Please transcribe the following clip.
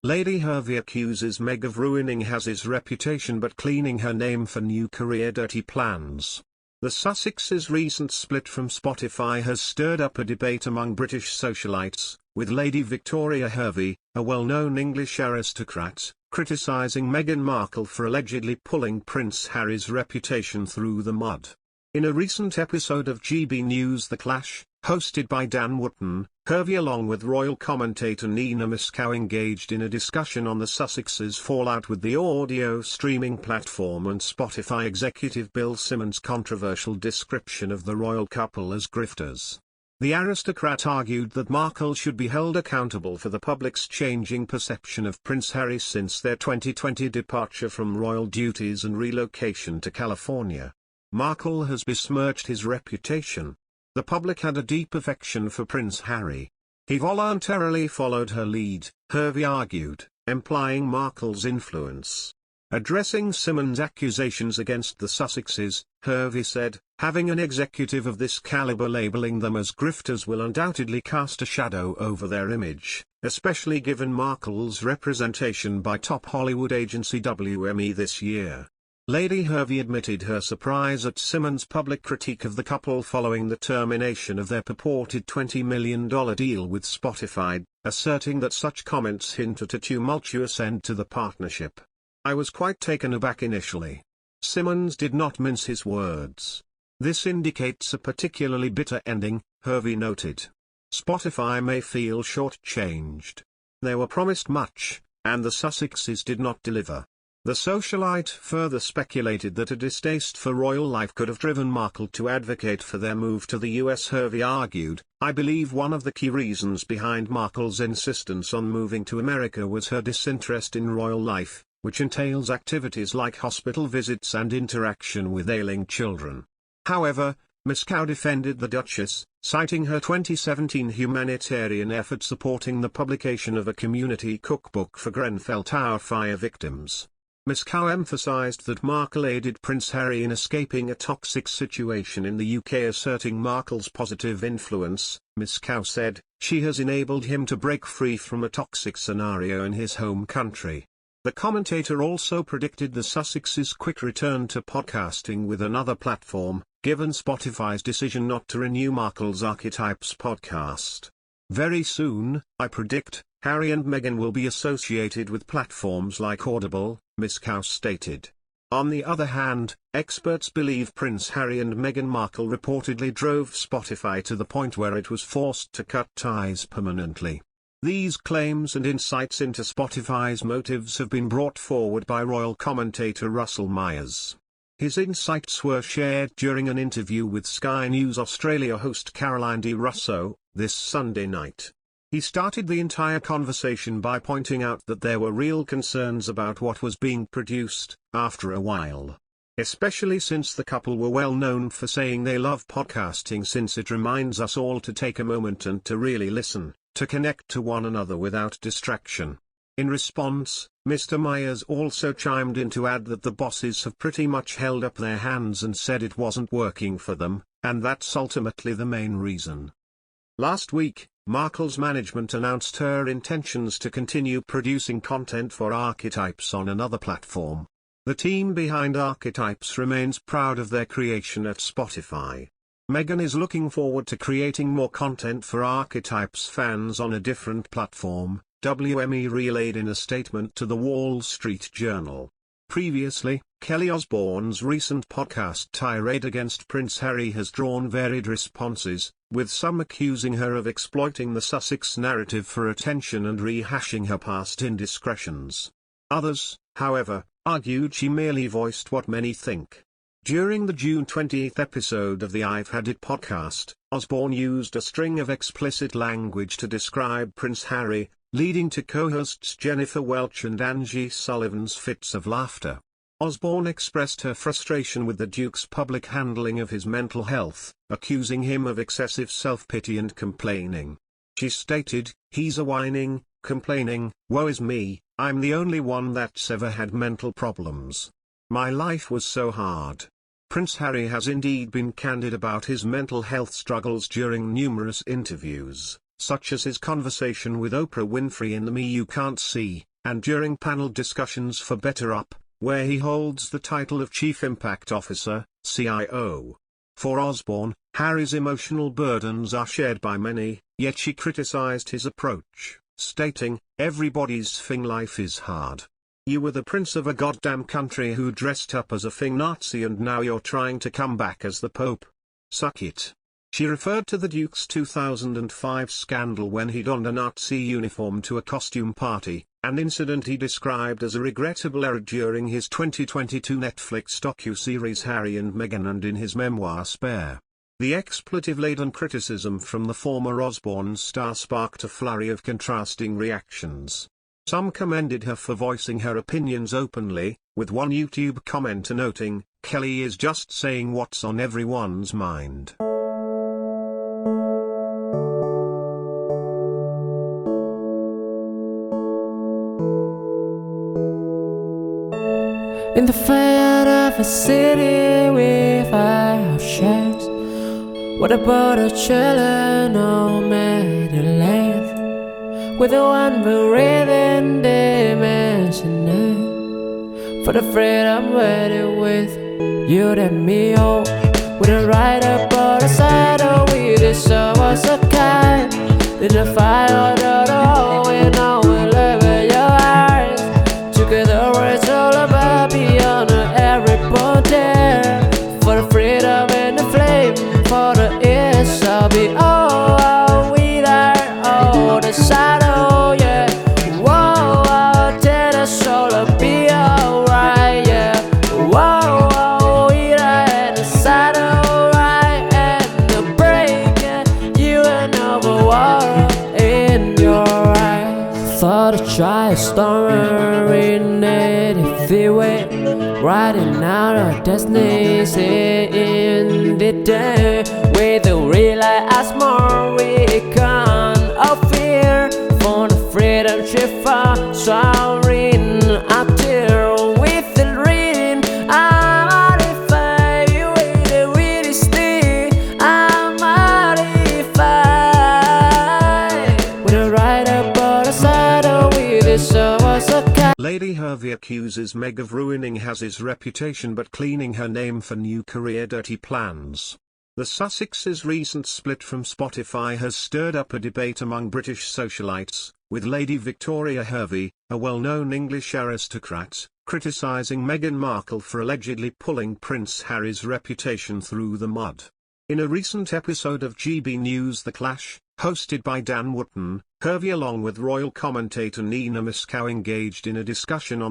Lady Hervey accuses Meg of ruining his reputation but cleaning her name for new career dirty plans. The Sussexes' recent split from Spotify has stirred up a debate among British socialites, with Lady Victoria Hervey, a well-known English aristocrat, criticising Meghan Markle for allegedly pulling Prince Harry's reputation through the mud. In a recent episode of GB News The Clash, hosted by Dan Wootton, Hervey along with royal commentator Nina Miskow engaged in a discussion on the Sussexes' fallout with the audio streaming platform and Spotify executive Bill Simmons' controversial description of the royal couple as grifters. The aristocrat argued that Markle should be held accountable for the public's changing perception of Prince Harry since their 2020 departure from royal duties and relocation to California. Markle has besmirched his reputation. The public had a deep affection for Prince Harry. He voluntarily followed her lead, Hervey argued, implying Markle's influence. Addressing Simmons' accusations against the Sussexes, Hervey said, "Having an executive of this caliber labelling them as grifters will undoubtedly cast a shadow over their image, especially given Markle's representation by top Hollywood agency WME this year." Lady Hervey admitted her surprise at Simmons' public critique of the couple following the termination of their purported $20 million deal with Spotify, asserting that such comments hint at a tumultuous end to the partnership. "I was quite taken aback initially." Simmons did not mince his words. "This indicates a particularly bitter ending," Hervey noted. "Spotify may feel short-changed. They were promised much, and the Sussexes did not deliver." The socialite further speculated that a distaste for royal life could have driven Markle to advocate for their move to the US. Hervey argued, "I believe one of the key reasons behind Markle's insistence on moving to America was her disinterest in royal life, which entails activities like hospital visits and interaction with ailing children." However, Miskow defended the Duchess, citing her 2017 humanitarian effort supporting the publication of a community cookbook for Grenfell Tower fire victims. Miskow emphasized that Markle aided Prince Harry in escaping a toxic situation in the UK, asserting Markle's positive influence. Miskow said, "She has enabled him to break free from a toxic scenario in his home country." The commentator also predicted the Sussexes' quick return to podcasting with another platform, given Spotify's decision not to renew Markle's Archetypes podcast. "Very soon, I predict, Harry and Meghan will be associated with platforms like Audible," Miskow stated. On the other hand, experts believe Prince Harry and Meghan Markle reportedly drove Spotify to the point where it was forced to cut ties permanently. These claims and insights into Spotify's motives have been brought forward by royal commentator Russell Myers. His insights were shared during an interview with Sky News Australia host Caroline D. Russo, this Sunday night. He started the entire conversation by pointing out that there were real concerns about what was being produced, after a while. Especially since the couple were well known for saying they love podcasting since it reminds us all to take a moment and to really listen, to connect to one another without distraction. In response, Mr. Myers also chimed in to add that the bosses have pretty much held up their hands and said it wasn't working for them, and that's ultimately the main reason. Last week, Markle's management announced her intentions to continue producing content for Archetypes on another platform. The team behind Archetypes remains proud of their creation at Spotify. Meghan is looking forward to creating more content for Archetypes fans on a different platform, WME relayed in a statement to the Wall Street Journal. Previously, Kelly Osbourne's recent podcast tirade against Prince Harry has drawn varied responses, with some accusing her of exploiting the Sussex narrative for attention and rehashing her past indiscretions. Others, however, argued she merely voiced what many think. During the June 20th episode of the I've Had It podcast, Osbourne used a string of explicit language to describe Prince Harry, leading to co-hosts Jennifer Welch and Angie Sullivan's fits of laughter. Osbourne expressed her frustration with the Duke's public handling of his mental health, accusing him of excessive self-pity and complaining. She stated, "He's a whining, complaining, woe is me, I'm the only one that's ever had mental problems. My life was so hard." Prince Harry has indeed been candid about his mental health struggles during numerous interviews, such as his conversation with Oprah Winfrey in the Me You Can't See, and during panel discussions for Better Up, where he holds the title of Chief Impact Officer, CIO. For Osborne, Harry's emotional burdens are shared by many, yet she criticized his approach, stating, "Everybody's fing life is hard. You were the prince of a goddamn country who dressed up as a fing Nazi and now you're trying to come back as the Pope. Suck it." She referred to the Duke's 2005 scandal when he donned a Nazi uniform to a costume party, an incident he described as a regrettable error during his 2022 Netflix docu-series Harry and Meghan and in his memoir Spare. The expletive-laden criticism from the former Osborne star sparked a flurry of contrasting reactions. Some commended her for voicing her opinions openly, with one YouTube commenter noting, "Kelly is just saying what's on everyone's mind." In the fire of a city with our shares, what about the children no matter length? With the one breathing dimension for the freedom waiting with you and me, oh. With a ride up on the side, oh, we deserve us a kind. In the fire, oh, we know we live in your eyes. Together it's all about beyond every border. For the freedom and the flame, for the ears, I'll be oh, we there, oh, the shadow, yeah. Whoa, I'll tell us all to be alright, yeah. Whoa, we there, the shadow, right, and the break, yeah. You and over water in your eyes. Thought I'd try a storm in native freeway, riding out our destinies in the day. With the realize more we can't fear for the freedom shiver, soaring up there with the reading. I'm modified with the witty stick. I'm modified with a ride up on the side of with the was a cat. Lady Hervey accuses Meg of ruining Haz's reputation but cleaning her name for new career dirty plans. The Sussexes' recent split from Spotify has stirred up a debate among British socialites, with Lady Victoria Hervey, a well-known English aristocrat, criticising Meghan Markle for allegedly pulling Prince Harry's reputation through the mud. In a recent episode of GB News The Clash, hosted by Dan Wootton, Hervey along with royal commentator Nina Miskow engaged in a discussion on